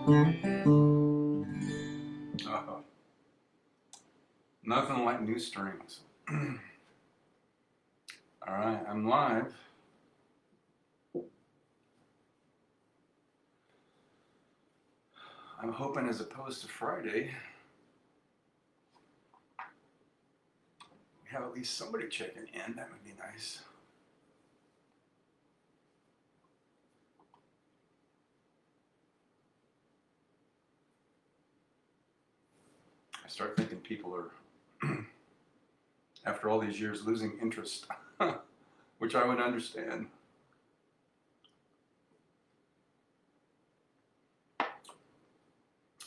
Uh, Nothing like new strings. All right, I'm live. I'm hoping, as opposed to Friday, we have at least somebody checking in. That would be nice. I start thinking people are, after all these years, losing interest, which I would understand.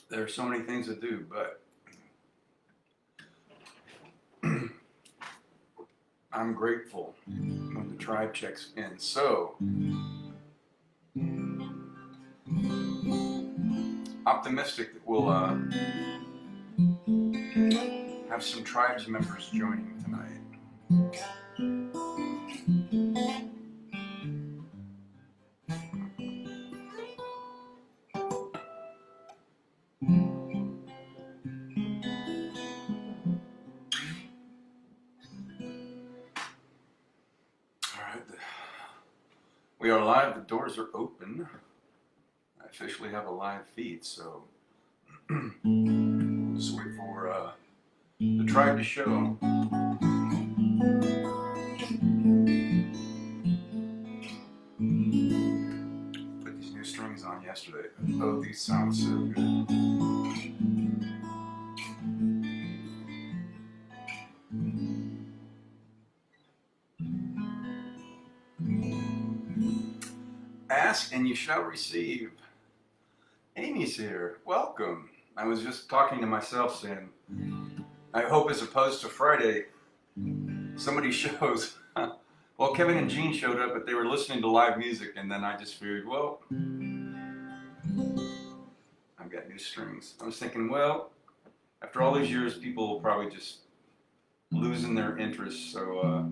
There are so many things to do, but I'm grateful when the tribe checks in. So, optimistic that we'll have some tribes members joining tonight. All right, we are live. The doors are open. I officially have a live feed, so we'll just wait for the tribe to show. Put these new strings on yesterday. Oh, these sound so good. Ask and you shall receive. Amy's here. Welcome. I was just talking to myself saying, I hope, as opposed to Friday, somebody shows. Well, Kevin and Jean showed up, but they were listening to live music, and then I just figured, well, I've got new strings. I was thinking, well, after all these years, people will probably just losing their interest, so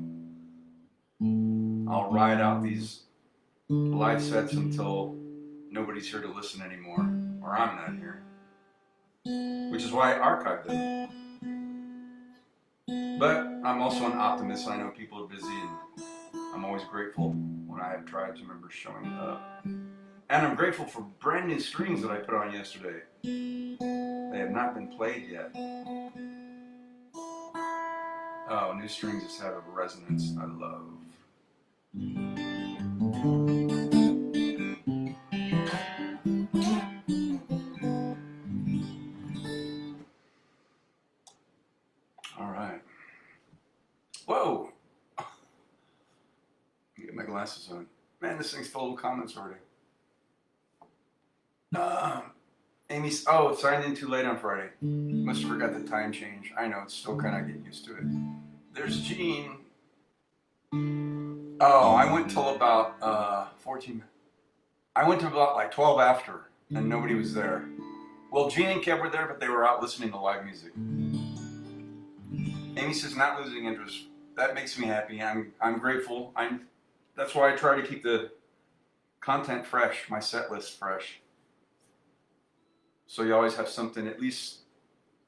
I'll ride out these live sets until nobody's here to listen anymore, or I'm not here, which is why I archived them. But I'm also an optimist. I know people are busy, and I'm always grateful when I have tribes members showing up. And I'm grateful for brand new strings that I put on yesterday. They have not been played yet. Oh, new strings just have a resonance I love. All right. Whoa! Get my glasses on. Man, this thing's full of comments already. Amy's, oh, signed in too late on Friday. Must have forgot the time change. I know, it's still kind of getting used to it. There's Jean. Oh, I went till about 14. I went to about like 12 after, and nobody was there. Well, Jean and Kev were there, but they were out listening to live music. Amy says not losing interest. That makes me happy. I'm grateful. That's why I try to keep the content fresh, my set list fresh. So you always have something at least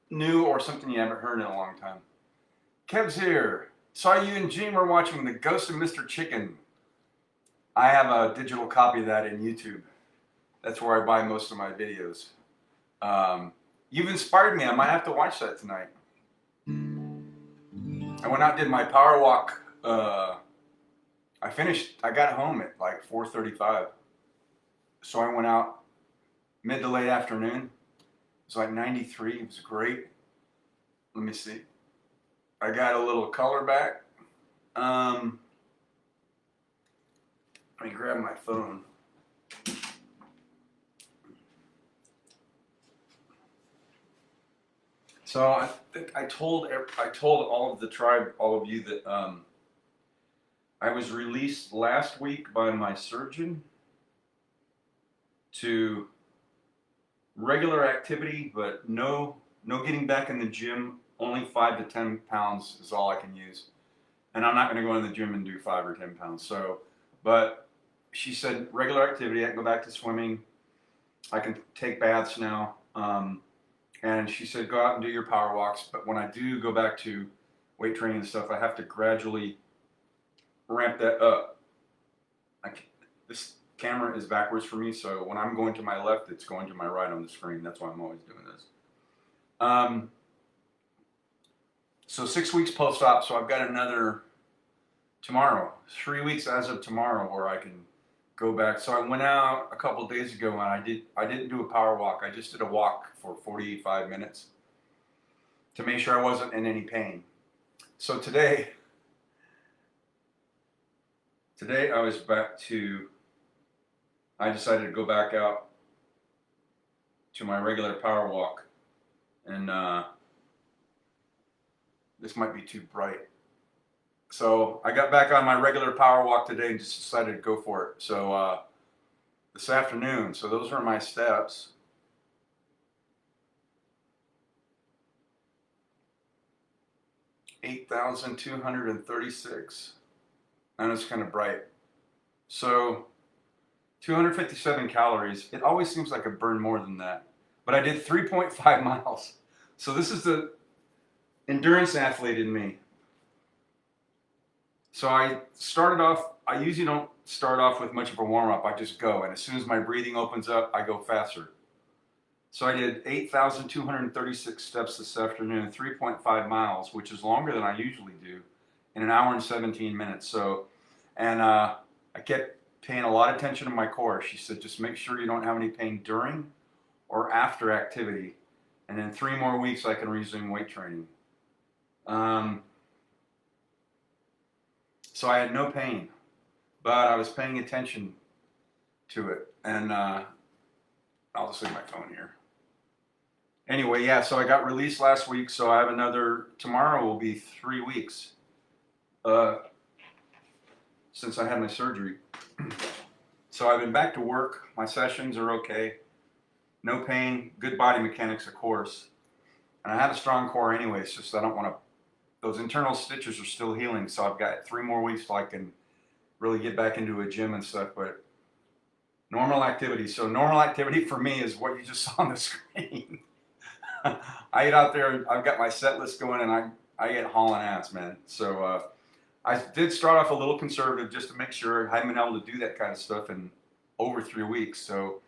new or something you haven't heard in a long time. Kev's here. Saw you and Jean were watching The Ghost of Mr. Chicken. I have a digital copy of that in YouTube. That's where I buy most of my videos. You've inspired me. I might have to watch that tonight. I went out and did my power walk. I got home at like 4:35. So I went out mid to late afternoon. It was like 93. It was great. Let me see. I got a little color back. Let me grab my phone. So I think I told all of the tribe, all of you, that I was released last week by my surgeon to regular activity, but no getting back in the gym. Only 5 to 10 pounds is all I can use, and I'm not going to go in the gym and do 5 or 10 pounds. So, but she said regular activity. I can go back to swimming, I can take baths now. And she said, go out and do your power walks. But when I do go back to weight training and stuff, I have to gradually ramp that up. This camera is backwards for me, so when I'm going to my left, it's going to my right on the screen. That's why I'm always doing this. So 6 weeks post-op, so I've got another tomorrow, 3 weeks as of tomorrow, where I can go back. So I went out a couple days ago and I didn't do a power walk. I just did a walk for 45 minutes to make sure I wasn't in any pain. So today I decided to go back out to my regular power walk, and this might be too bright. So I got back on my regular power walk today and just decided to go for it. So this afternoon, so those are my steps. $8,236, and it's kind of bright. So 257 calories. It always seems like I burn more than that, but I did 3.5 miles. So this is the endurance athlete in me. So I usually don't start off with much of a warm-up. I just go, and as soon as my breathing opens up, I go faster. So I did 8,236 steps this afternoon, 3.5 miles, which is longer than I usually do, in an hour and 17 minutes. So, and I kept paying a lot of attention to my core. She said, just make sure you don't have any pain during or after activity. And in 3 more weeks, I can resume weight training. So I had no pain, but I was paying attention to it. And I'll just leave my phone here. Anyway, yeah, so I got released last week, so I have tomorrow will be 3 weeks since I had my surgery. So I've been back to work. My sessions are okay. No pain, good body mechanics, of course. And I have a strong core anyway, it's just I don't want to, those internal stitches are still healing, so I've got 3 more weeks till I can really get back into a gym and stuff, but normal activity. So normal activity for me is what you just saw on the screen. I get out there, I've got my set list going, and I get hauling ass, man. So I did start off a little conservative just to make sure I haven't been able to do that kind of stuff in over 3 weeks. So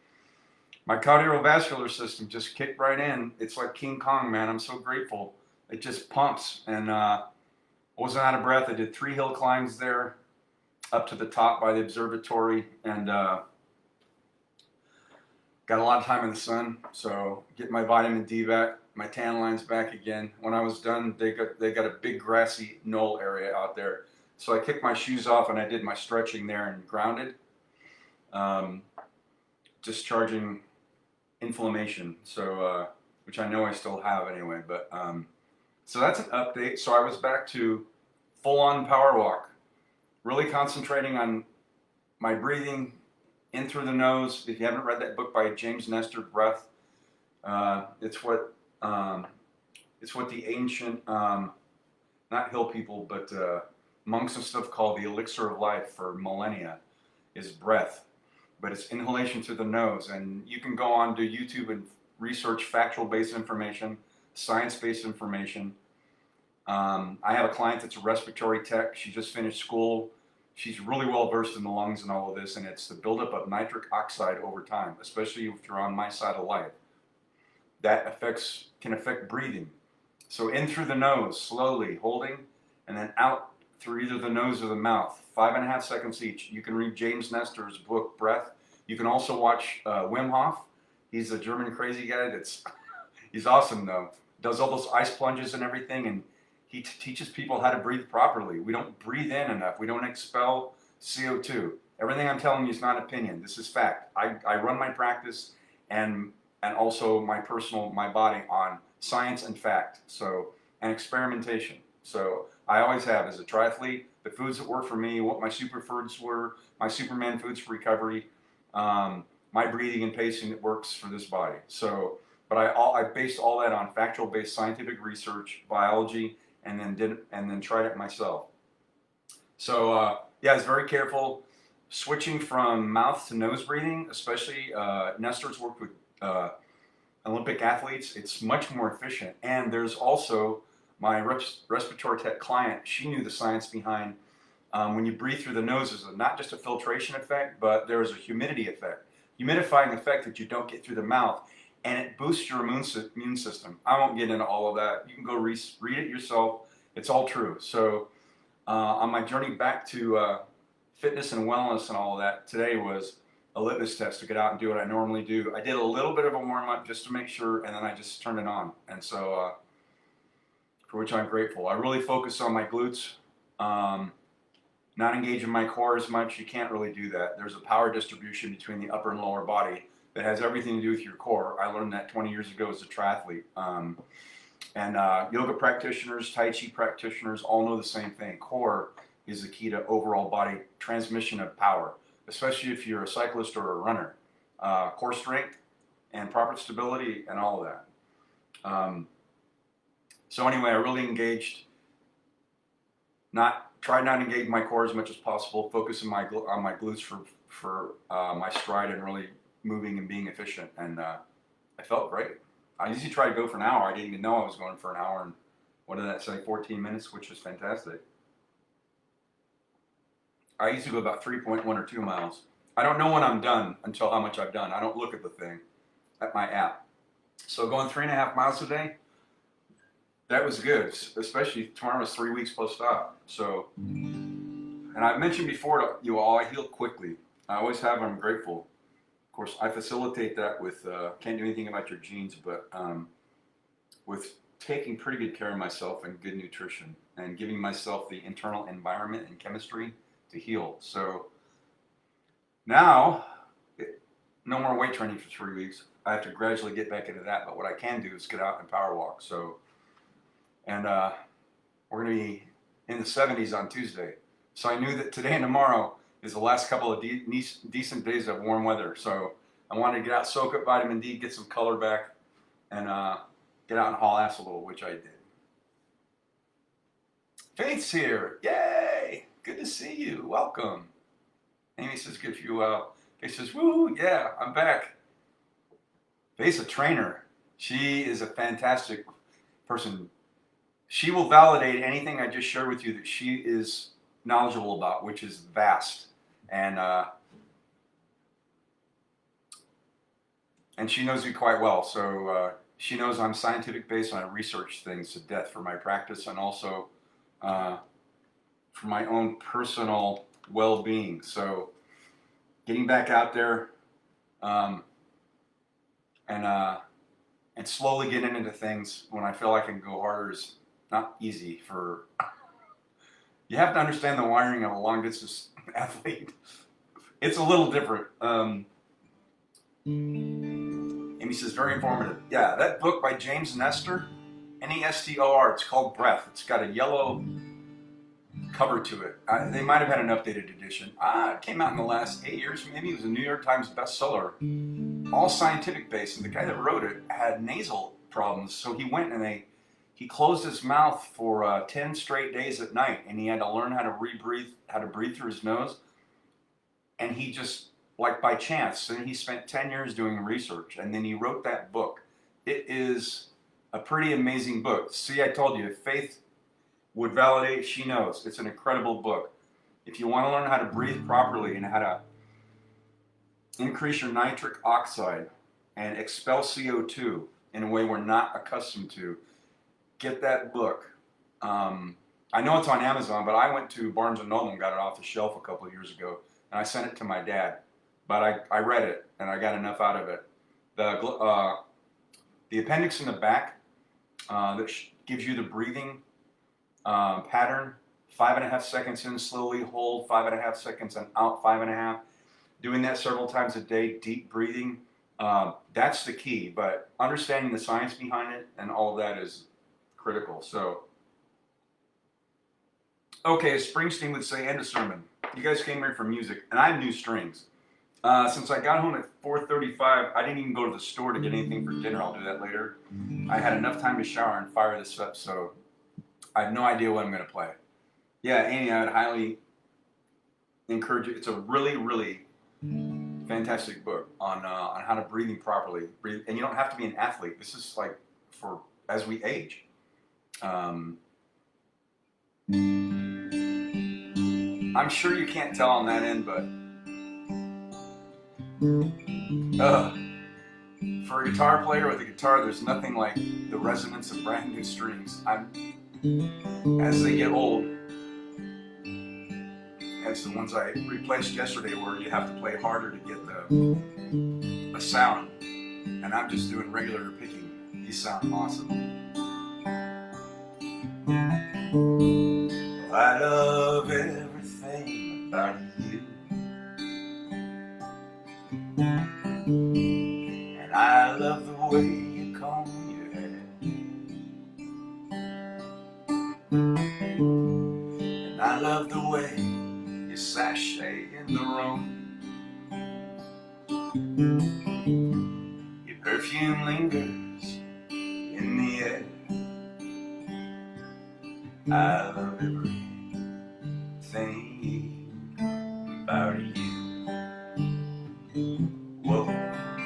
my cardiovascular system just kicked right in. It's like King Kong, man. I'm so grateful. It just pumps, and wasn't out of breath. I did 3 hill climbs there up to the top by the observatory, and got a lot of time in the sun, so get my vitamin D back, my tan lines back again. When I was done, they got a big grassy knoll area out there. So I kicked my shoes off and I did my stretching there and grounded, discharging inflammation, so which I know I still have anyway. But so that's an update. So I was back to full-on power walk, really concentrating on my breathing in through the nose. If you haven't read that book by James Nestor, Breath, it's what the ancient, not hill people, but monks and stuff call the elixir of life for millennia, is breath. But it's inhalation through the nose. And you can go on to YouTube and research factual-based information, science-based information. I have a client that's a respiratory tech. She just finished school. She's really well versed in the lungs and all of this, and it's the buildup of nitric oxide over time, especially if you're on my side of life. That can affect breathing. So in through the nose, slowly, holding, and then out through either the nose or the mouth, 5.5 seconds each. You can read James Nestor's book, Breath. You can also watch Wim Hof. He's a German crazy guy he's awesome though. Does all those ice plunges and everything, and he teaches people how to breathe properly. We don't breathe in enough. We don't expel CO2. Everything I'm telling you is not opinion. This is fact. I run my practice and also my body on science and fact. So, and experimentation. So I always have as a triathlete, the foods that work for me, what my superfoods were, my Superman foods for recovery, my breathing and pacing that works for this body. So, but I based all that on factual-based scientific research, biology, and then tried it myself. So yeah, I was very careful. switching from mouth to nose breathing, especially Nestor's worked with Olympic athletes, it's much more efficient. And there's also my respiratory tech client, she knew the science behind when you breathe through the nose is not just a filtration effect, but there is a humidity effect, humidifying effect that you don't get through the mouth, and it boosts your immune system. I won't get into all of that. You can go read it yourself. It's all true. So on my journey back to fitness and wellness and all of that, today was a litmus test to get out and do what I normally do. I did a little bit of a warm up just to make sure, and then I just turned it on. And so, for which I'm grateful. I really focus on my glutes, not engaging my core as much. You can't really do that. There's a power distribution between the upper and lower body that has everything to do with your core. I learned that 20 years ago as a triathlete. And yoga practitioners, Tai Chi practitioners all know the same thing. Core is the key to overall body transmission of power, especially if you're a cyclist or a runner. Core strength and proper stability and all of that. So anyway, I really engaged, tried not to engage my core as much as possible, focus on my glutes for my stride and really moving and being efficient. And I felt great. I usually try to go for an hour. I didn't even know I was going for an hour. And what did that say? 14 minutes, which was fantastic. I usually go about 3.1 or 2 miles. I don't know when I'm done until how much I've done. I don't look at the thing, at my app. So going 3.5 miles a day, that was good, especially tomorrow was 3 weeks post-op. So, and I've mentioned before to you all, I heal quickly. I always have, I'm grateful. Of course, I facilitate that with, can't do anything about your genes, but with taking pretty good care of myself and good nutrition and giving myself the internal environment and chemistry to heal. So now, no more weight training for 3 weeks. I have to gradually get back into that, but what I can do is get out and power walk. So, and we're going to be in the 70s on Tuesday. So I knew that today and tomorrow is the last couple of decent days of warm weather. So I wanted to get out, soak up vitamin D, get some color back, and get out and haul ass a little, which I did. Faith's here. Yay! Good to see you. Welcome. Amy says, good for you. Faith says, woo, yeah, I'm back. Faith's a trainer. She is a fantastic person. She will validate anything I just shared with you that she is knowledgeable about, which is vast. And she knows me quite well. So she knows I'm scientific based and I research things to death for my practice and also for my own personal well-being. So getting back out there and slowly getting into things when I feel I can go harder is not easy for, you have to understand the wiring of a long distance athlete. It's a little different. Amy says, very informative. Yeah, that book by James Nestor, Nestor, it's called Breath. It's got a yellow cover to it. They might have had an updated edition. It came out in the last 8 years, maybe. It was a New York Times bestseller, all scientific based. And the guy that wrote it had nasal problems, so he went and he closed his mouth for 10 straight days at night, and he had to learn how to breathe through his nose. And he just, like by chance, and he spent 10 years doing research, and then he wrote that book. It is a pretty amazing book. See, I told you, if Faith would validate, she knows. It's an incredible book. If you want to learn how to breathe properly and how to increase your nitric oxide and expel CO2 in a way we're not accustomed to, get that book. I know it's on Amazon, but I went to Barnes & Noble and got it off the shelf a couple of years ago, and I sent it to my dad. But I read it, and I got enough out of it. The appendix in the back that gives you the breathing pattern, 5.5 seconds in, slowly hold, 5.5 seconds and out, 5.5. Doing that several times a day, deep breathing, that's the key. But understanding the science behind it and all of that is critical. So, okay, as Springsteen would say, end of sermon. You guys came here for music, and I have new strings. Since I got home at 4:35, I didn't even go to the store to get anything for dinner. I'll do that later. I had enough time to shower and fire this up, so I have no idea what I'm going to play. Yeah, Amy, I would highly encourage you. It's a really, really fantastic book on how to breathing properly. Breathe, and you don't have to be an athlete. This is like for as we age. I'm sure you can't tell on that end, but for a guitar player with a guitar, there's nothing like the resonance of brand new strings. As they get old, as the ones I replaced yesterday, where you have to play harder to get a sound, and I'm just doing regular picking. These sound awesome. I love everything about you, and I love the way you comb your hair, and I love the way you sashay in the room. Your perfume lingers in the air. I love everything about you. Whoa,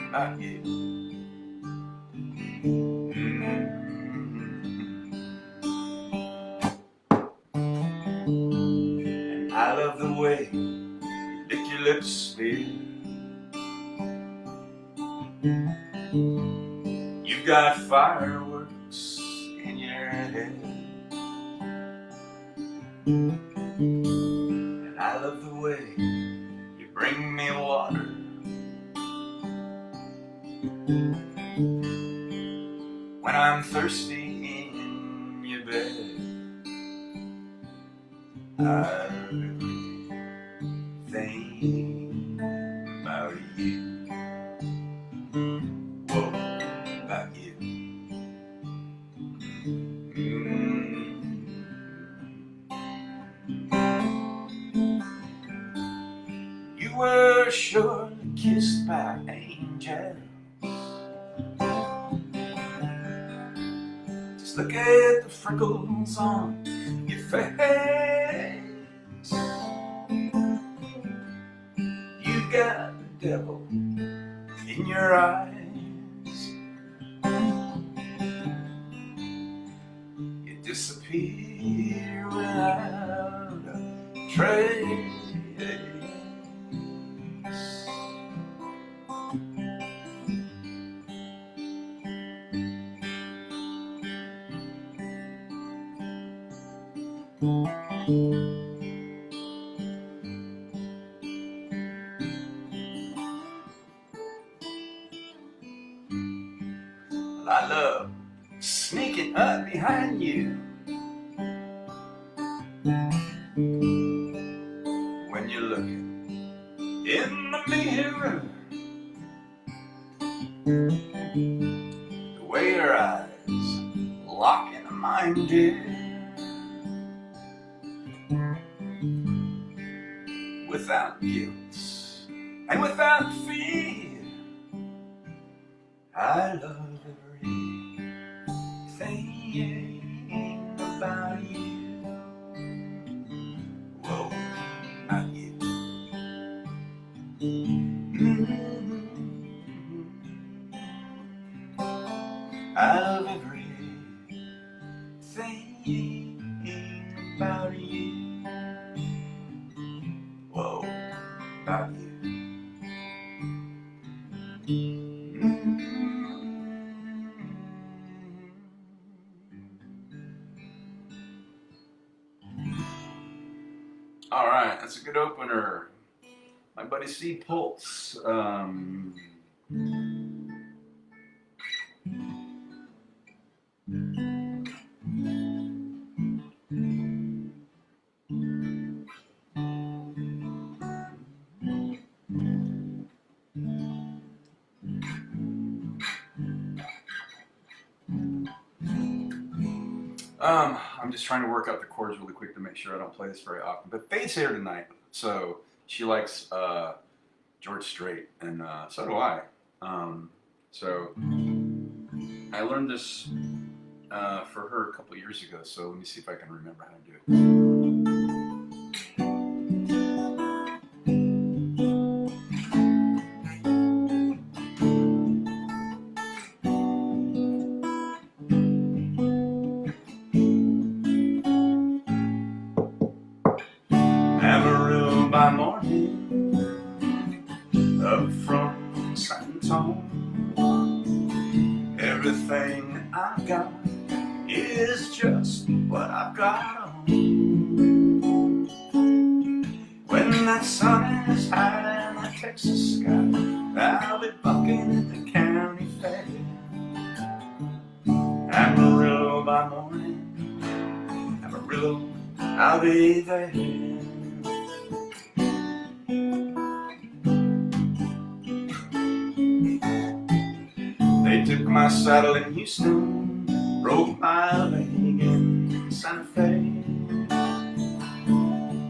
about you. And I love the way you lick your lips, dear. You've got fireworks in your head. And I love the way you bring me water. When I'm thirsty in your bed. I love everything about you. Whoa, about you. You were surely kissed by angels. Just look at the freckles on your face. You've got the devil in your eyes. You disappear without a trace. I love sneaking up behind you when you're looking in the mirror. The way your eyes lock into mine, dear, without guilt and without fear. I love everything about you. Whoa, about you. I love everything about you. Whoa, about you. All right, that's a good opener. My buddy C. Pulse. I'm just trying to work out the chords really quick to make sure I don't play this very often. But Faye's here tonight, so she likes George Strait, and so do I. So I learned this for her a couple years ago, so let me see if I can remember how to do it. Everything I've got is just what I've got on. When that sun is high in the Texas sky, I'll be bucking at the county fair. Amarillo by morning, Amarillo, I'll be there. They took my saddle in Houston, broke my leg in Santa Fe.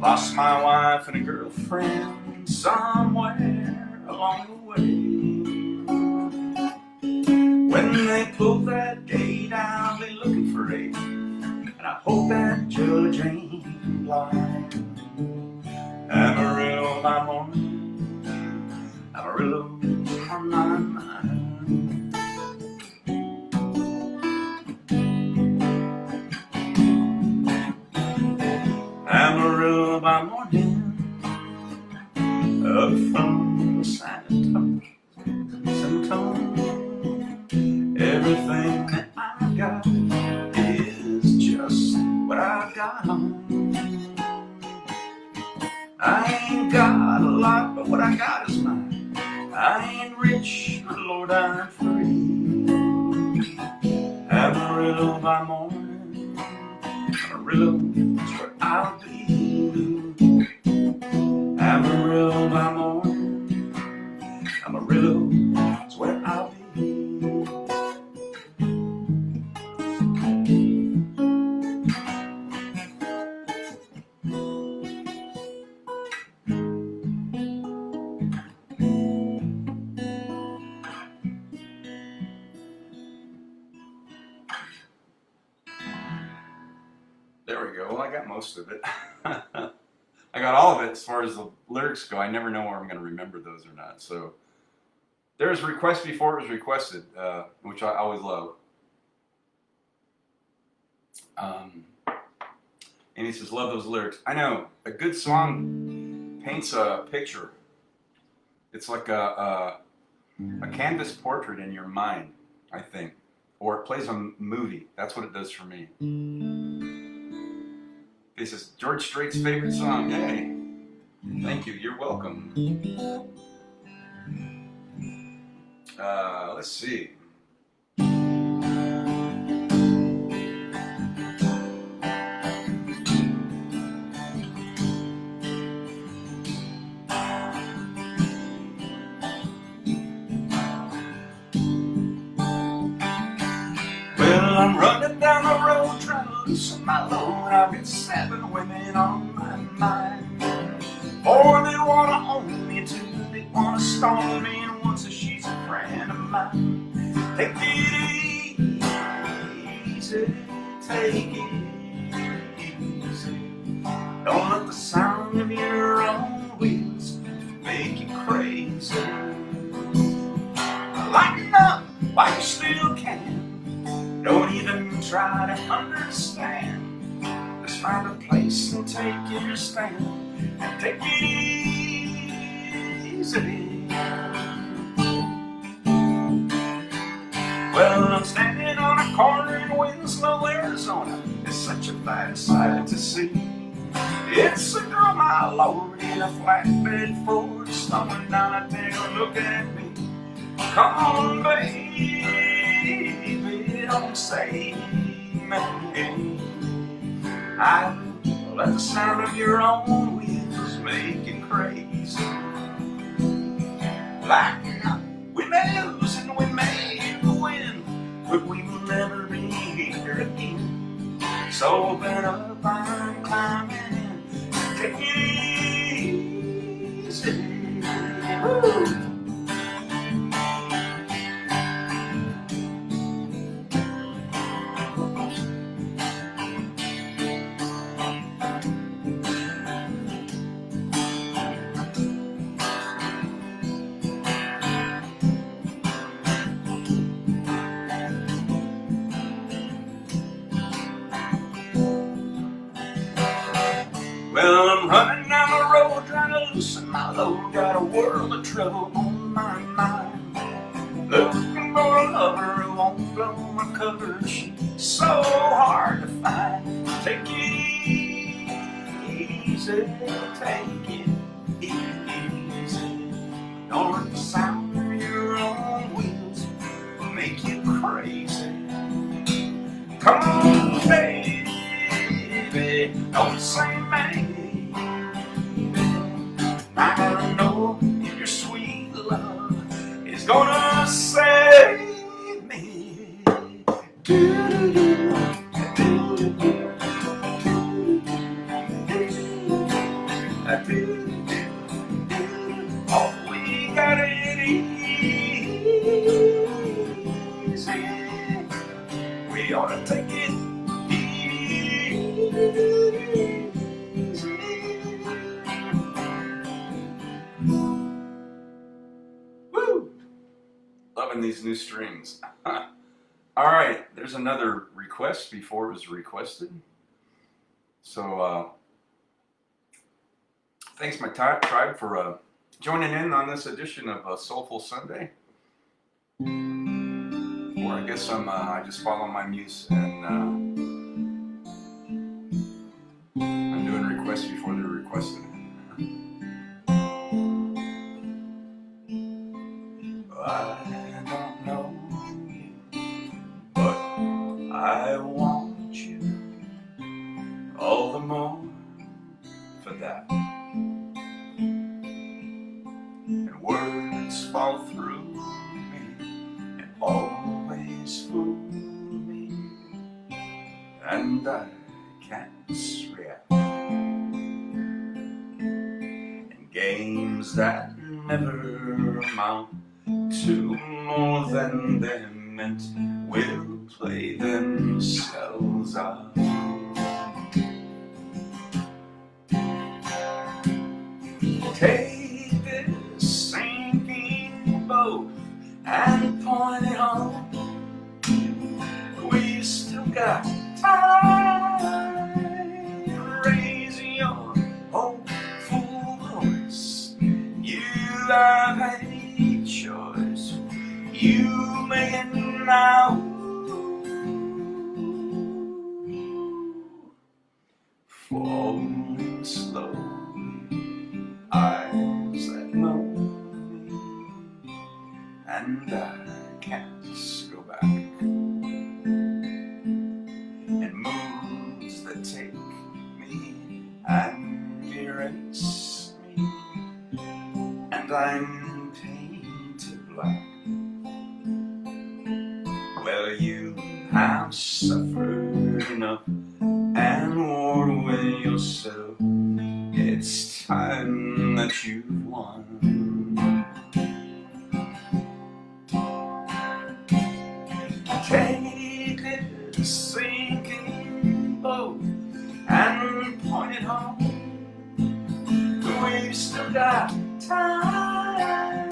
Lost my wife and a girlfriend somewhere along the way. When they pull that gate, I'll be looking for it, and I hope that judge ain't blind. Amarillo by morning, Amarillo on my mind. Amarillo by morning, up from San Antonio. Everything that I've got is just what I've got on. I ain't got a lot, but what I got is mine. I ain't rich, but Lord, I'm free. Amarillo by morning, Amarillo is where I'll be. Amarillo by morning, Amarillo is where I'll be. There we go. Well, I got most of it. I got all of it as far as the lyrics go. I never know where I'm going to remember those or not. So there's a request before it was requested, which I always love. And he says, love those lyrics. I know. A good song paints a picture. It's like a canvas portrait in your mind, I think. Or it plays a movie. That's what it does for me. This is George Strait's favorite song. Yay. Thank you. You're welcome. Let's see. Well, I'm running down the road trying to loosen my load. I've got 7 women on my mind. 4 that wanna own me, 2 that wanna stone me, and 1 says she's a friend of mine. Take it easy, take it easy. Don't let the sound of your own wheels make you crazy. Lighten up while you still can. Don't even try to understand. Just find a place and take your stand. And take it easy. Well, I'm standing on a corner in Winslow, Arizona. It's such a bad sight to see. It's a girl, my Lord, in a flatbed Ford, slowing down a tail, look at me. Come on, baby, don't say me. I let the sound of your own wheels make you crazy. Lighten up, we may lose and we may win, but we will never be here again. So open up, I'm climbing in. Take it easy. Woo. Well, I'm running down the road trying to loosen my load. Got a world of trouble on my mind. Looking for a lover who won't blow coverage so hard to find. Take it easy, take it easy. Don't let the sound of your own wheels make you crazy. Come on, baby, don't say maybe. I gotta know if your sweet love is gonna save me. Oh, we got it easy. We ought to take it easy. Woo! Loving these new strings. All right, there's another request before it was requested. So, thanks my tribe for joining in on this edition of Soulful Sunday. Or I guess I just follow my muse and I'm doing requests before they're requested. I don't know you, but I want you all the more for that. And words fall through me and always fool me, and I can't react. And games that never amount to more than they're meant will play themselves out. Take this sinking boat and point it home. We still got time. Raise your hopeful voice. You have a choice. You make it now. Falling slowly, eyes that know me, and I can't go back. And moves that take me and erase me, and I'm painted black. Well, you have suffered enough and worn away yourself. It's time that you've won. Take this sinking boat and point it home. We've still got time.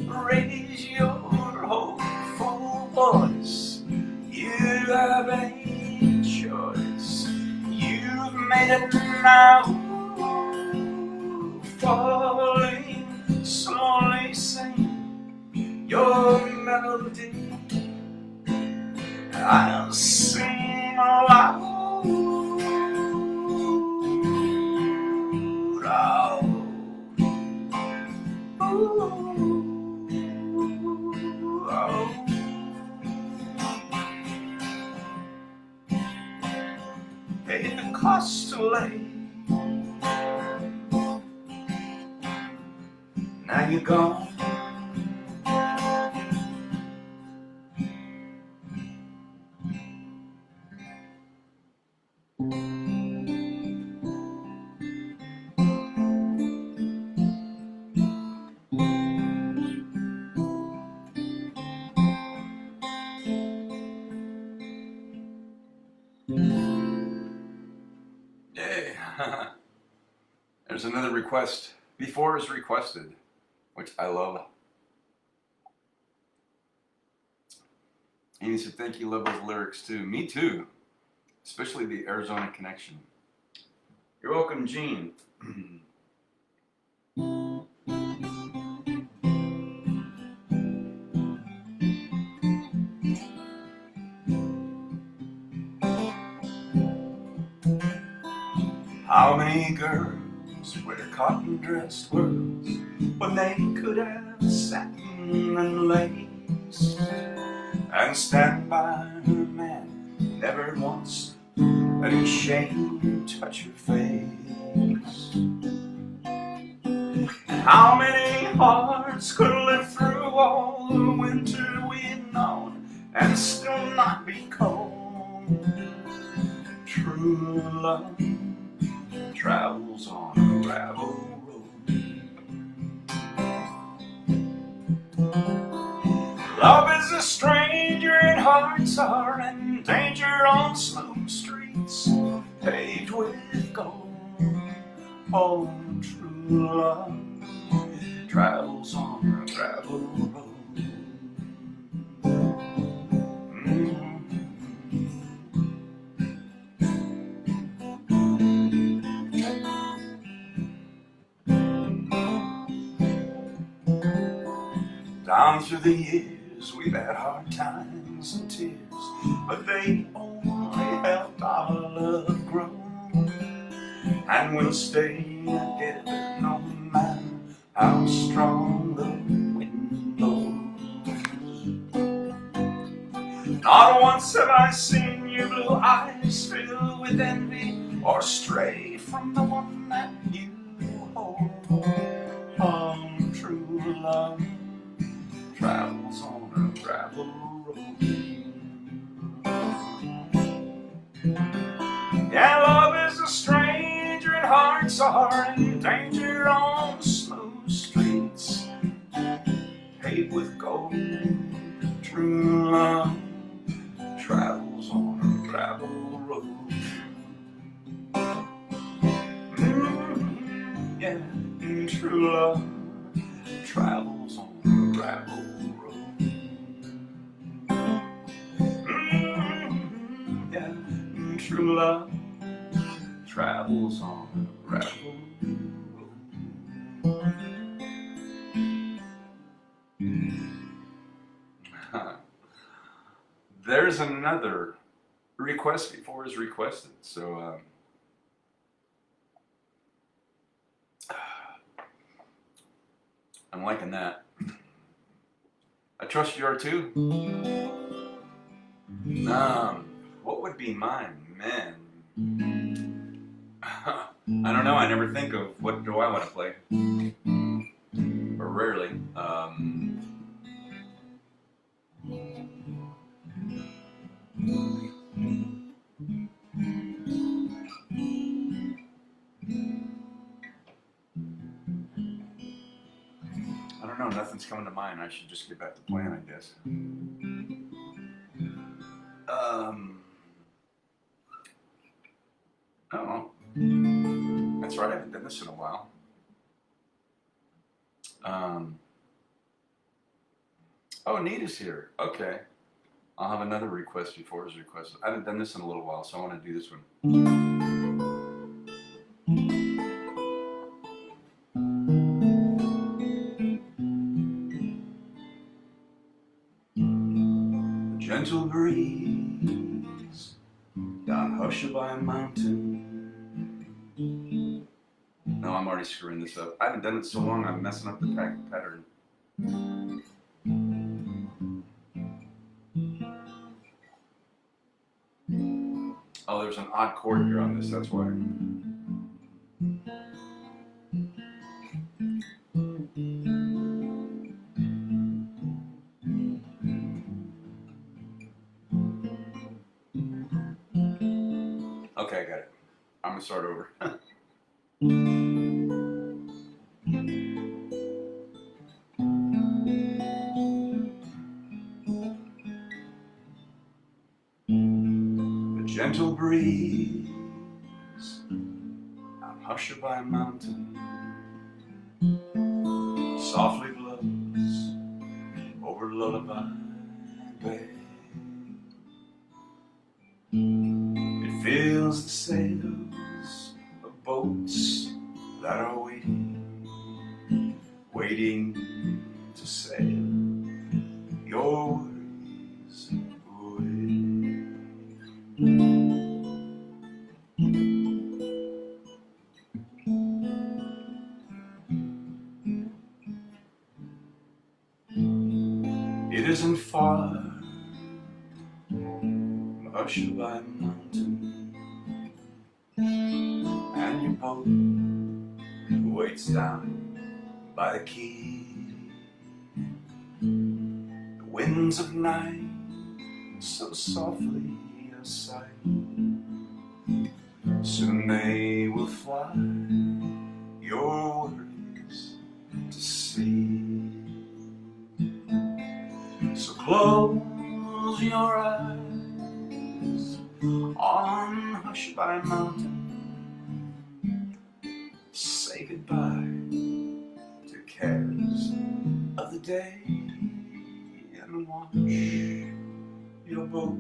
Raise your hopeful voice. You have a choice. You've made it now. Falling slowly, sing your melody. I'll sing aloud. Paid the cost to lay. Now you're gone. Yay. There's another request. Before is requested, which I love. And he said, thank you, love those lyrics too. Me too. Especially the Arizona connection. You're welcome, Gene. Funny girls wear cotton-dressed words when they could have satin and lace, and stand by her man never once let his shame touch her face. How many hearts could live through all the winter we've known and still not be cold? True love travels on a gravel road. Love is a stranger and hearts are in danger on smooth streets paved with gold. Oh, true love travels on a gravel road. Down through the years we've had hard times and tears, but they only helped our love grow. And we'll stay together no matter how strong the wind blows. Not once have I seen your blue eyes fill with envy or stray from the one that you hold. True love travels on a gravel road. Yeah, love is a stranger and hearts are in danger on smooth streets paved with gold. True love travels on a gravel road. Yeah, true love travels on a gravel road. Yeah, true love travels on a gravel road. There's another request before is requested, so I'm liking that. I trust you are too. What would be mine, man? I don't know. I never think of what do I want to play, or rarely. I don't know. Nothing's coming to mind. I should just get back to playing, I guess. Oh, that's right. I haven't done this in a while. Oh, Nita's here. Okay. I'll have another request before his request. I haven't done this in a little while, so I want to do this one. A gentle breeze down Hushabye Mountain. No, I'm already screwing this up. I haven't done it so long, I'm messing up the pattern. Oh, there's an odd chord here on this, that's why. Okay, I got it. I'm gonna start over. Gentle breeze on Hushabye Mountain softly blows over Lullaby Bay. It fills the sails of boats that are waiting to sail your worries away. isn't far. Hushed by a mountain, and your boat waits down by the quay. The winds of night so softly aside, soon they will fly your worries to see. So close your eyes on Hushabye Mountain, say goodbye to cares of the day, and watch your boat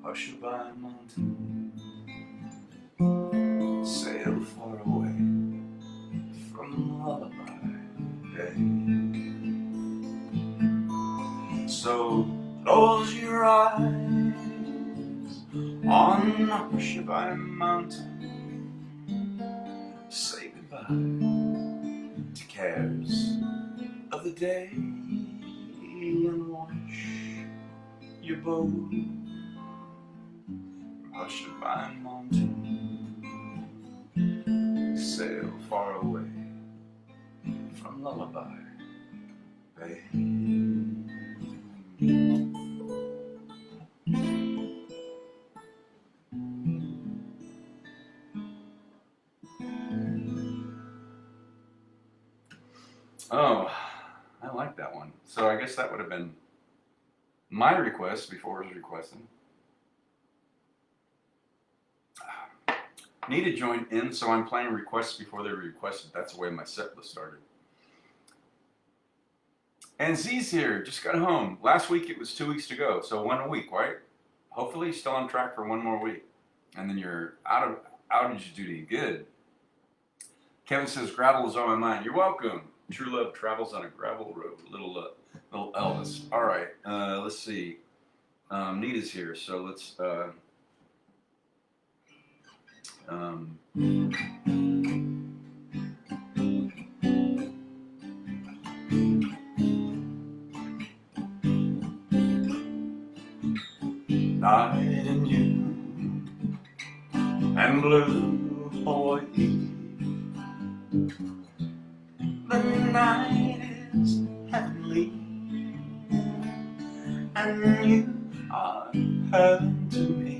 Hushabye Mountain sail far away from Lullaby Bay. So close your eyes on Hushabye Mountain, say goodbye to cares of the day, and watch your boat Hushabye Mountain sail far away from Lullaby Bay. Oh, I like that one. So I guess that would have been my request before it was requested. Nita joined in, so I'm playing requests before they were requested. That's the way my set list started. And Z's here, just got home. Last week it was 2 weeks to go, so 1 a week, right? Hopefully still on track for 1 more week. And then you're out of outage duty. Good. Kevin says, gravel is on my mind. You're welcome. True love travels on a gravel road. Little Elvis. All right, let's see. Nita's here, so let's... night and you and blue Hawaii. The night is heavenly, and you are heaven to me.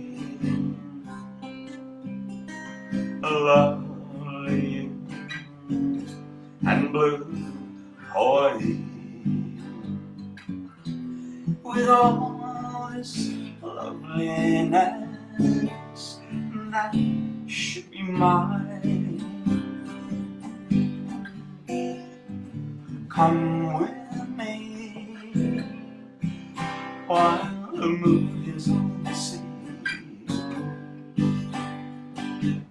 Lovely you and blue Hawaii. With all this loveliness that should be mine, come with me while the moon is on the sea.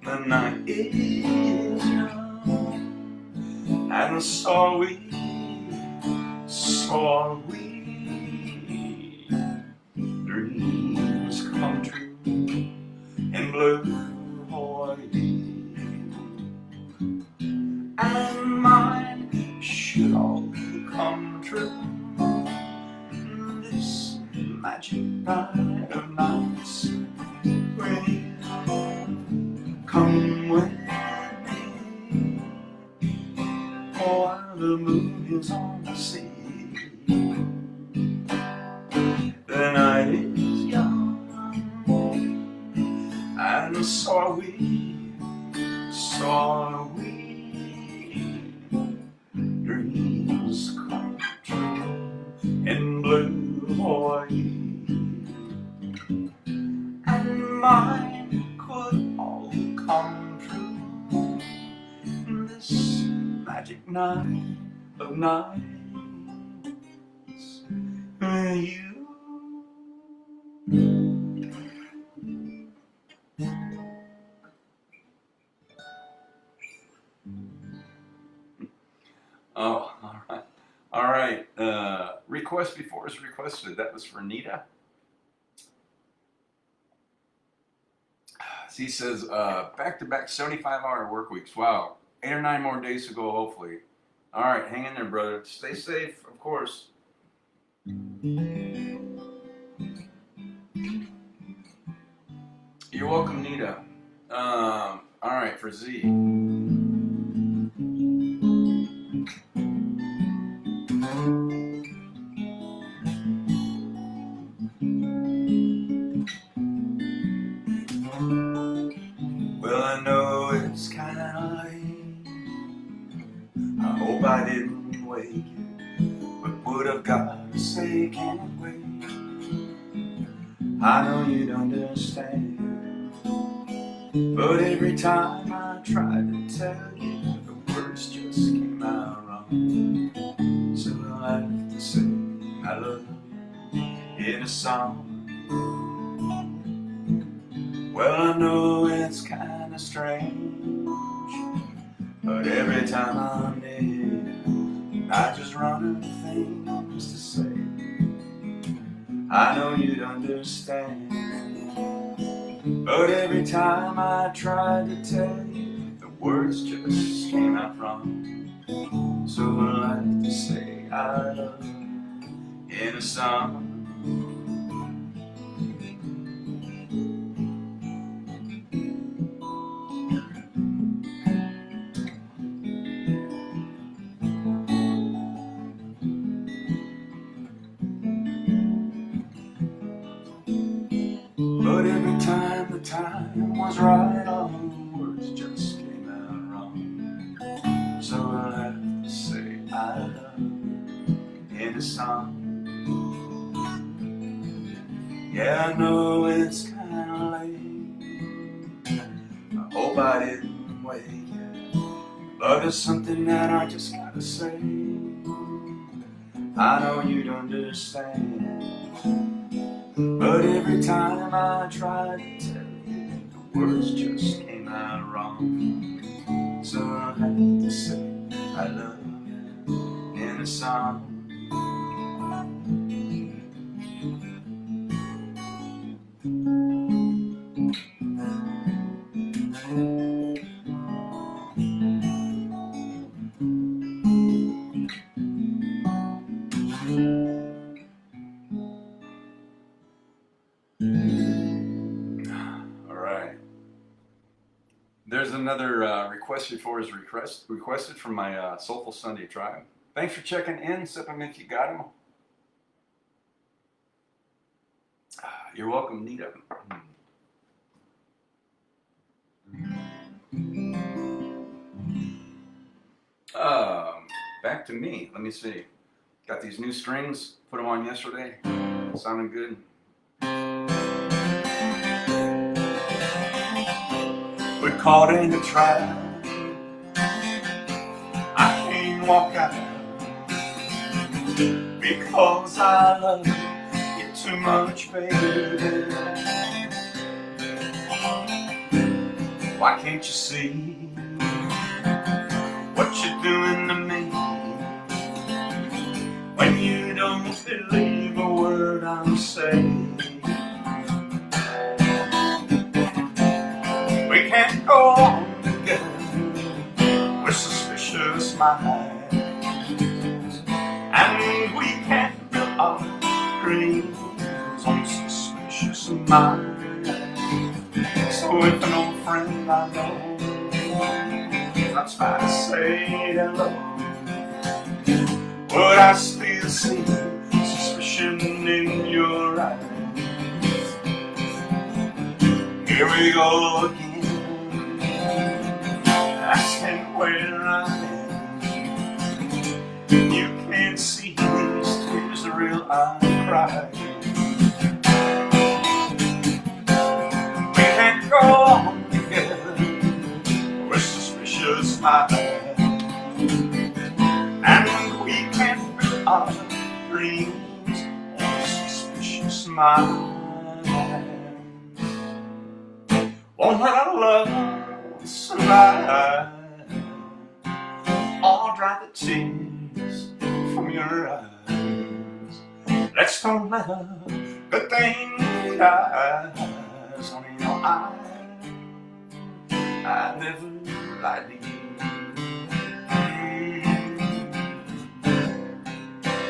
The night is young, and so are we, so are we. Dreams come true in blue Hawaii, and mine should all come true this magic night of nights. Come with me while the moon is on the sea. The night is young, and so are we, so are we. Dreams come true in blue Hawaii, and mine could all come true this magic night of nights with you. Oh, all right. All right. Request before it's requested. That was for Nita. He says, back-to-back 75-hour work weeks. Wow. 8 or 9 more days to go, hopefully. All right. Hang in there, brother. Stay safe, of course. You're welcome, Nita. All right, for Z. Well, I know it's kinda late. I hope I didn't wake you, but what I've got to say can't wait. I know you'd understand, but every time I tried to tell you, the words just came out wrong. So I'll have to say I love you in a song. Well, I know it's kinda strange, but every time I'm near, I just run out of things to say. I know you'd understand, but every time I tried to tell you, the words just came out wrong. So I'll have to say I love you in a song. But every time the time was right, all the words just came out wrong. So I'll have to say I love you in a song. Yeah, I know it's kinda late. I hope I didn't wake you, but there's something that I just gotta say. I know you'd understand, but every time I tried to tell you, the words just came out wrong. So I'll have to say I love you in a song. All right. There's another request before is requested from my Soulful Sunday tribe. Thanks for checking in, Sepamiki Gadam. You're welcome, Nita. Back to me. Let me see. Got these new strings. Put them on yesterday. Sounding good. We're caught in a trap. I can't walk out because I love you too much, baby. Why can't you see what you're doing to me? When you don't believe a word I'm saying, we can't go on together with suspicious minds, and we can't build our dreams on suspicious minds. So if an old friend I know drops by to say hello, would I still see suspicion in your eyes? Here we go again, asking where I am. You can't see these tears are real, I cry. We can't go on together with suspicious minds, and we can't build our dreams on suspicious minds. Won't let our love survive, or dry the tears from your eyes. Let's don't let a good thing die. Honey, you know I never lied to you.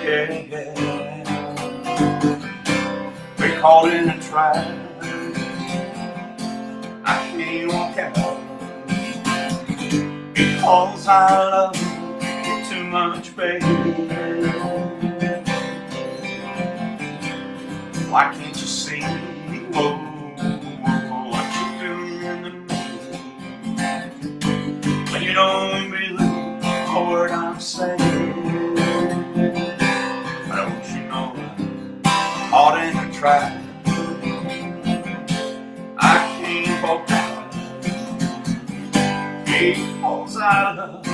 Yeah, yeah. They called in and tried. I can't walk out because I love you too much, baby. Why can't you see, oh, what you're doing to me? When you don't believe a word I'm saying, don't you know I'm caught in a trap? I can't walk out because I love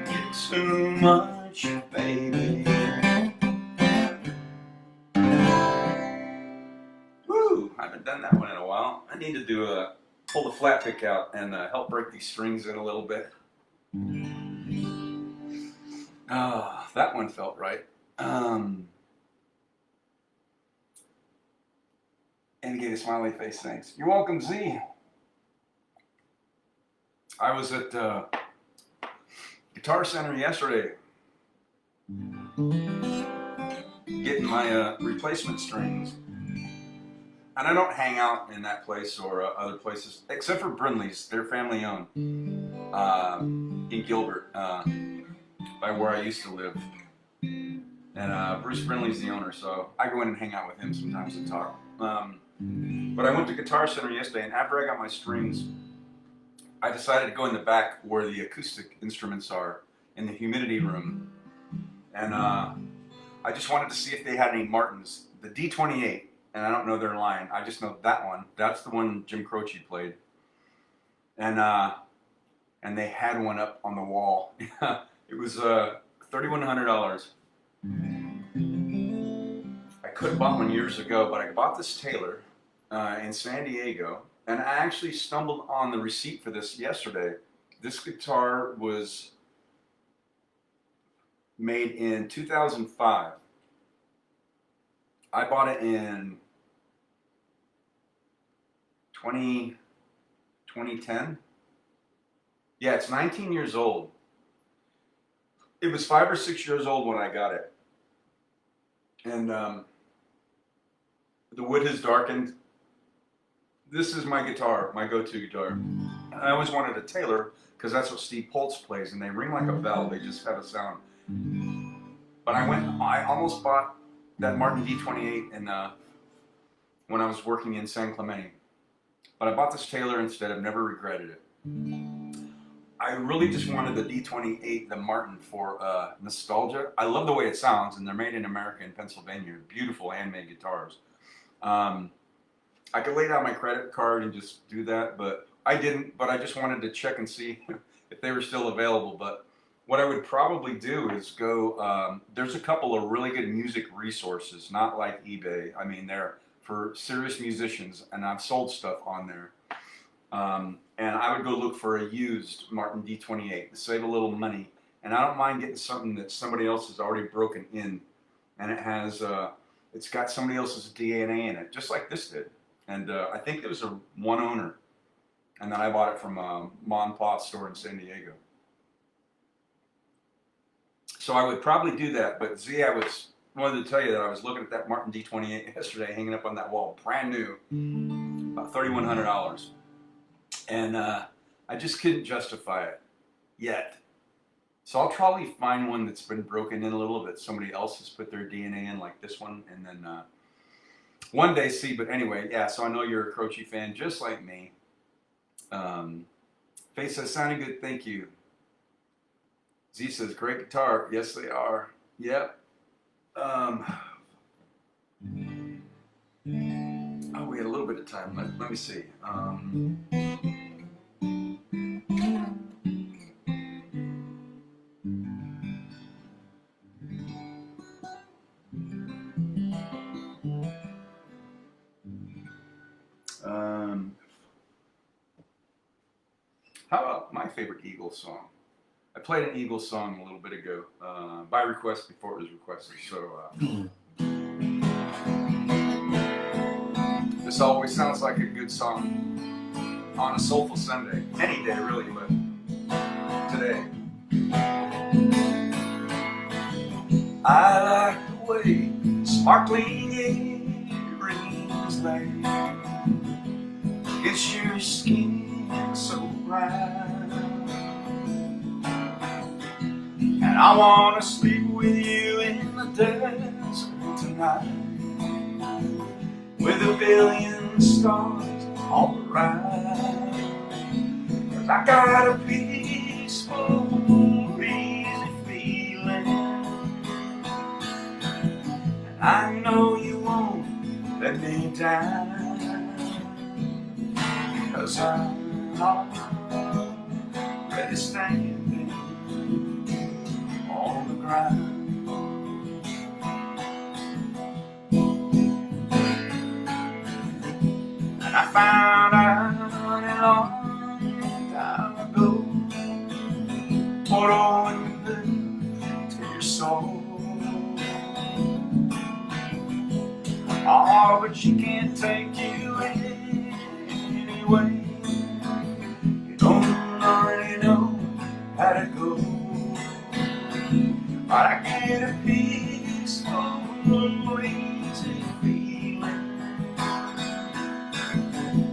you too much, baby. I haven't done that one in a while. I need to pull the flat pick out and help break these strings in a little bit. That one felt right. And he gave a smiley face, thanks. You're welcome, Z. I was at Guitar Center yesterday getting my replacement strings. And I don't hang out in that place or other places, except for Brindley's. They're family owned in Gilbert, by where I used to live. And Bruce Brindley's the owner, so I go in and hang out with him sometimes and talk. But I went to Guitar Center yesterday, and after I got my strings, I decided to go in the back where the acoustic instruments are, in the humidity room. And I just wanted to see if they had any Martins. The D28. And I don't know their line. I just know that one. That's the one Jim Croce played. And they had one up on the wall. It was $3,100. I could have bought one years ago, but I bought this Taylor in San Diego, and I actually stumbled on the receipt for this yesterday. This guitar was made in 2005. I bought it in 2010. Yeah, it's 19 years old. It was 5 or 6 years old when I got it. And the wood has darkened. This is my guitar, my go-to guitar. And I always wanted a Taylor because that's what Steve Poltz plays, and they ring like a bell. They just have a sound. But I almost bought that Martin D28 when I was working in San Clemente. But I bought this Taylor instead. I've never regretted it. I really just wanted the D28, the Martin, for nostalgia. I love the way it sounds, and they're made in America, in Pennsylvania. Beautiful handmade guitars. I could lay down my credit card and just do that, but I didn't. But I just wanted to check and see if they were still available. But what I would probably do is go, there's a couple of really good music resources, not like eBay. I mean, they're for serious musicians, and I've sold stuff on there. And I would go look for a used Martin D28 to save a little money. And I don't mind getting something that somebody else has already broken in. And it has, it's got somebody else's DNA in it, just like this did. And I think it was a one owner. And then I bought it from a mom and pop store in San Diego. So I would probably do that, but Z, I wanted to tell you that I was looking at that Martin D28 yesterday, hanging up on that wall, brand new, about $3,100, and I just couldn't justify it yet. So I'll probably find one that's been broken in a little bit. Somebody else has put their DNA in, like this one, and then one day see. But anyway, yeah. So I know you're a Croce fan, just like me. Face says, sounding good, thank you. Z says, great guitar. Yes, they are. Yep. Oh, we had a little bit of time. Let me see. How about my favorite Eagles song? I played an Eagles song a little bit ago, by request before it was requested. So this always sounds like a good song on a soulful Sunday, any day really, but today. I like the way sparkling lay against your skin so bright. And I wanna sleep with you in the desert tonight, with a billion stars all around. 'Cause I got a peaceful, easy feeling, and I know you won't let me down. 'Cause I'm already standing on the ground. And I found out a long time ago what all you put to your soul. Oh, but you can't take you anyway. You don't already know how to go. But I get a peaceful, easy feeling,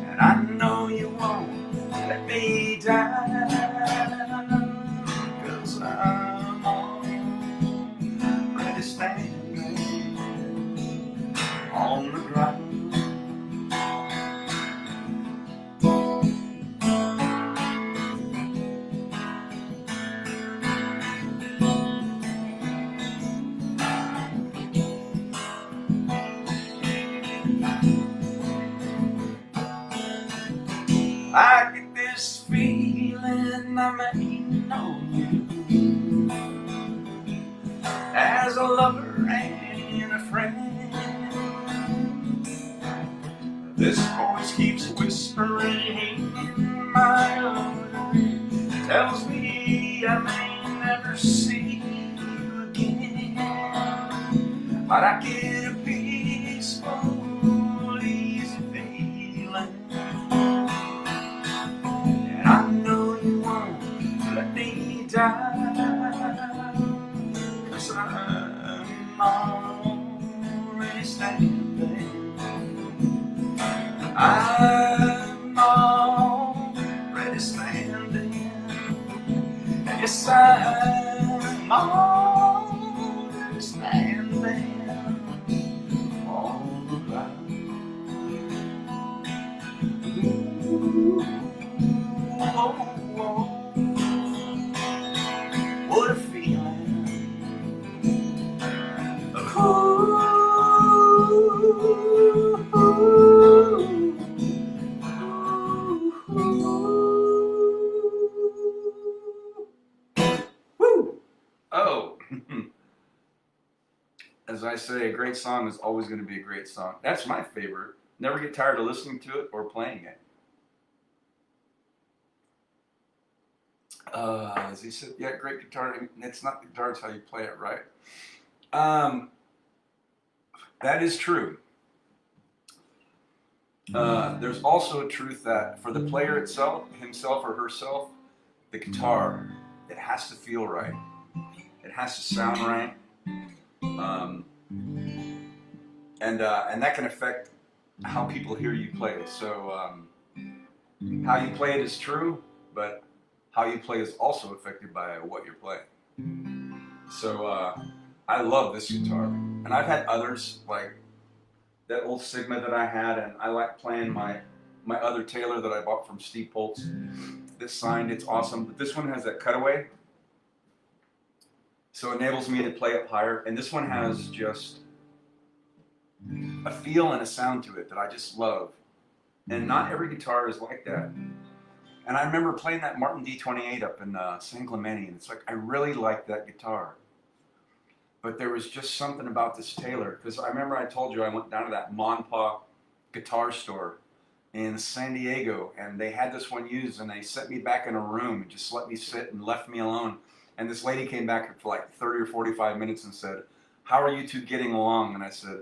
and I know you won't let me down. 'Cause I'm already standing on the ground. I get this feeling I may know you as a lover and a friend. This voice keeps whispering in my ear, tells me I may never see you again. But I get a peaceful, easy feeling, and I know you won't let me down. 'Cause I'm already standing. I'm already standing. Yes, I'm already standing on the ground. Ooh, oh, oh. What a feeling. Woo! Oh, as I say, a great song is always going to be a great song. That's my favorite. Never get tired of listening to it or playing it. As he said, yeah, great guitar. It's not the guitar, it's how you play it, right? That is true. There's also a truth that for the player itself, himself or herself, the guitar, it has to feel right. It has to sound right. And that can affect how people hear you play. So how you play it is true, but how you play is also affected by what you're playing. So I love this guitar, and I've had others like that old Sigma that I had, and I like playing my other Taylor that I bought from Steve Poltz. This signed, it's awesome. But this one has that cutaway, so it enables me to play up higher. And this one has just a feel and a sound to it that I just love. And not every guitar is like that. And I remember playing that Martin D28 up in San Clemente, and it's like, I really like that guitar. But there was just something about this Taylor, because I remember I told you I went down to that Monpa guitar store in San Diego, and they had this one used, and they sent me back in a room and just let me sit and left me alone. And this lady came back for like 30 or 45 minutes and said, "How are you two getting along?" And I said,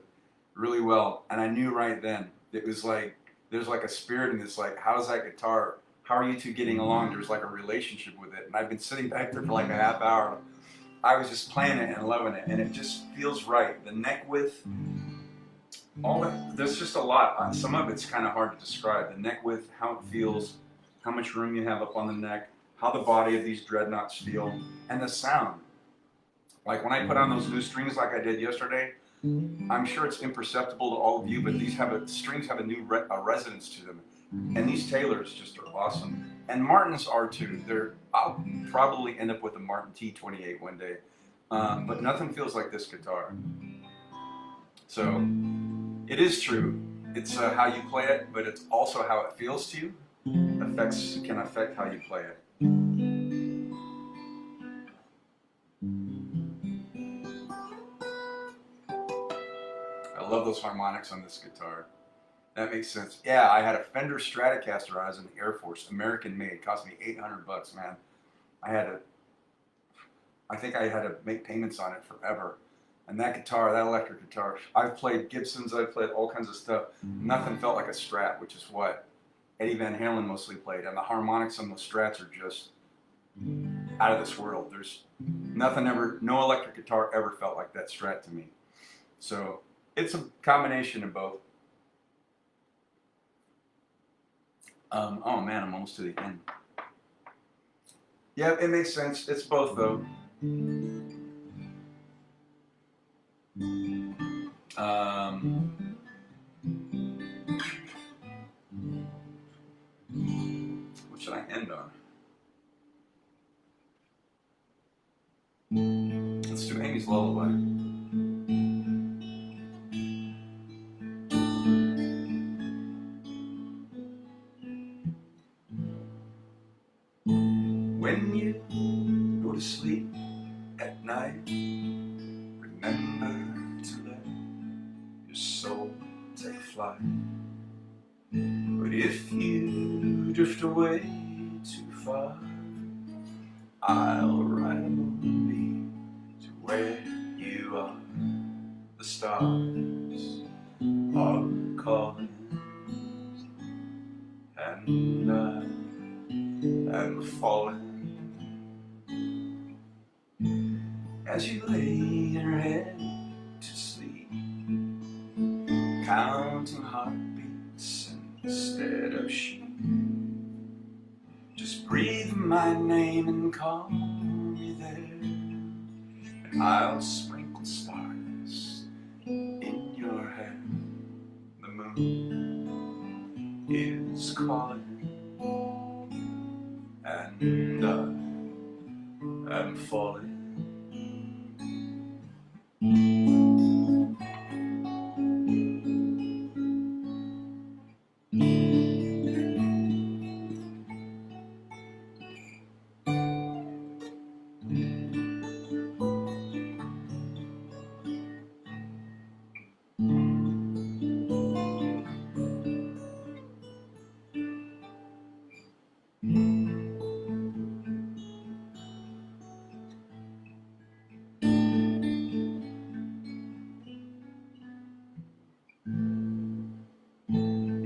"Really well." And I knew right then, it was like, there's like a spirit in this, like, how's that guitar? How are you two getting along? There's like a relationship with it. And I've been sitting back there for like a half hour. I was just playing it and loving it, and it just feels right. The neck width, all that. There's just a lot. Some of it's kind of hard to describe. The neck width, how it feels, how much room you have up on the neck, how the body of these dreadnoughts feel, and the sound. Like when I put on those new strings like I did yesterday, I'm sure it's imperceptible to all of you, but these have strings have a new resonance to them, and these Taylors just are awesome. And Martins are too. I'll probably end up with a Martin T28 one day, but nothing feels like this guitar. So it is true. It's how you play it, but it's also how it feels to you. Can affect how you play it. I love those harmonics on this guitar. That makes sense. Yeah, I had a Fender Stratocaster when I was in the Air Force, American made. It cost me $800, man. I think I had to make payments on it forever. And that guitar, that electric guitar, I've played Gibsons, I've played all kinds of stuff. Nothing felt like a Strat, which is what Eddie Van Halen mostly played. And the harmonics on those Strats are just out of this world. There's no electric guitar ever felt like that Strat to me. So it's a combination of both. Oh man, I'm almost to the end. Yeah, it makes sense. It's both though. What should I end on? Let's do Amy's Lullaby. When you go to sleep at night, remember to let your soul take flight. But if you drift away too far, I'll ride a moonbeam to where you are. The stars are calling, and I am falling. As you lay your head to sleep, counting heartbeats instead of sheep, just breathe my name and call me there, and I'll sprinkle stars in your hair. The moon is calling, and I'm falling.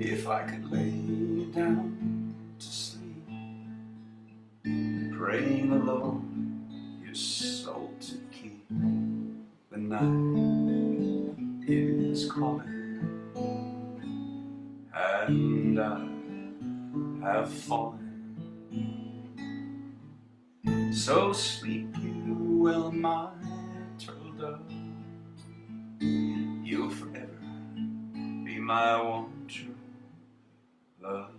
If I could lay down to sleep, praying the Lord your soul to keep, the night is calling, and I have fallen. So sleep you will, my turtle dove, you'll forever be my one true love.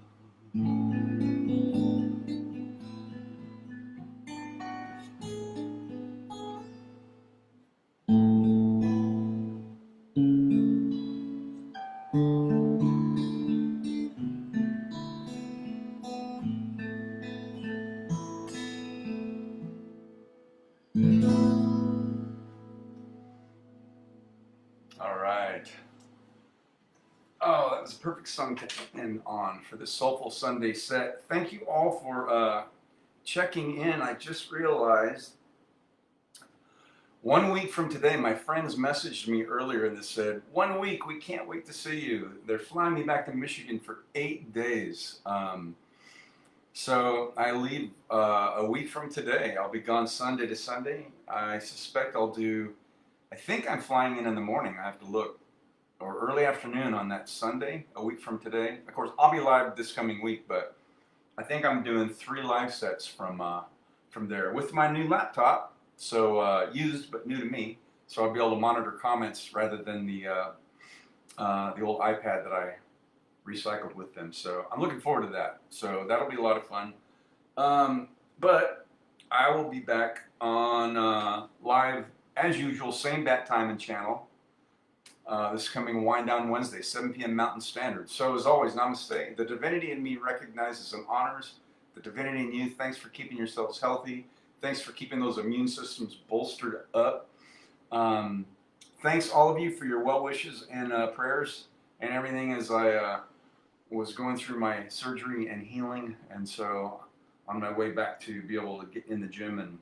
All right. Oh, that was a perfect song to end on for this Soulful Sunday set. Thank you all for checking in. I just realized 1 week from today, my friends messaged me earlier and they said, 1 week, we can't wait to see you. They're flying me back to Michigan for 8 days. So I leave a week from today. I'll be gone Sunday to Sunday. I suspect I think I'm flying in the morning. I have to look. or early afternoon on that Sunday, a week from today. Of course, I'll be live this coming week, but I think I'm doing 3 live sets from there with my new laptop. So used but new to me. So I'll be able to monitor comments rather than the old iPad that I recycled with them. So I'm looking forward to that. So that'll be a lot of fun. But I will be back on live as usual, same bat time and channel. This coming Wind Down Wednesday, 7 p.m. Mountain Standard. So as always, namaste. The divinity in me recognizes and honors the divinity in you. Thanks for keeping yourselves healthy. Thanks for keeping those immune systems bolstered up. Thanks all of you for your well wishes and prayers and everything as I was going through my surgery and healing. And so on my way back to be able to get in the gym and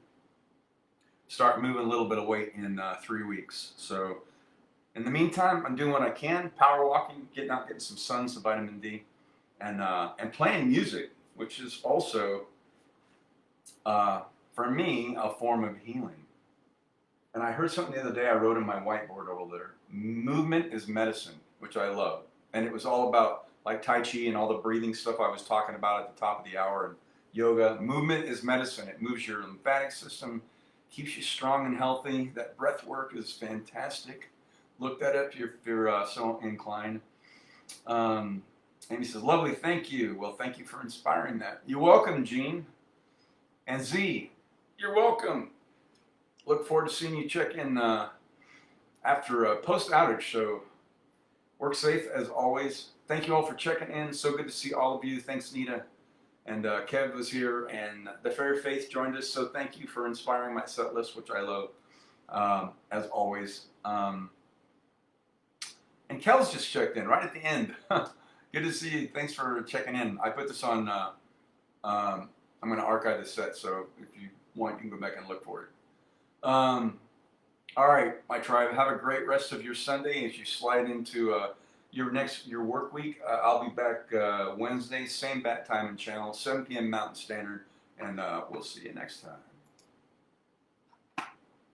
start moving a little bit of weight in 3 weeks. So in the meantime, I'm doing what I can, power walking, getting out, getting some sun, some vitamin D, and playing music, which is also, for me, a form of healing. And I heard something the other day I wrote in my whiteboard over there. Movement is medicine, which I love. And it was all about like Tai Chi and all the breathing stuff I was talking about at the top of the hour, and yoga. Movement is medicine. It moves your lymphatic system, keeps you strong and healthy. That breath work is fantastic. Look that up if you're so inclined. Amy says, lovely, thank you. Well, thank you for inspiring that. You're welcome, Jean. And Z, you're welcome. Look forward to seeing you check in after a post-outage. So work safe as always. Thank you all for checking in. So good to see all of you. Thanks, Nita. And Kev was here, and the Fairy Faith joined us. So thank you for inspiring my set list, which I love, as always. And Kel's just checked in right at the end. Good to see you. Thanks for checking in. I put this on, I'm going to archive this set, so if you want, you can go back and look for it. All right, my tribe, have a great rest of your Sunday. As you slide into your work week, I'll be back Wednesday, same bat time and channel, 7 p.m. Mountain Standard, and we'll see you next time.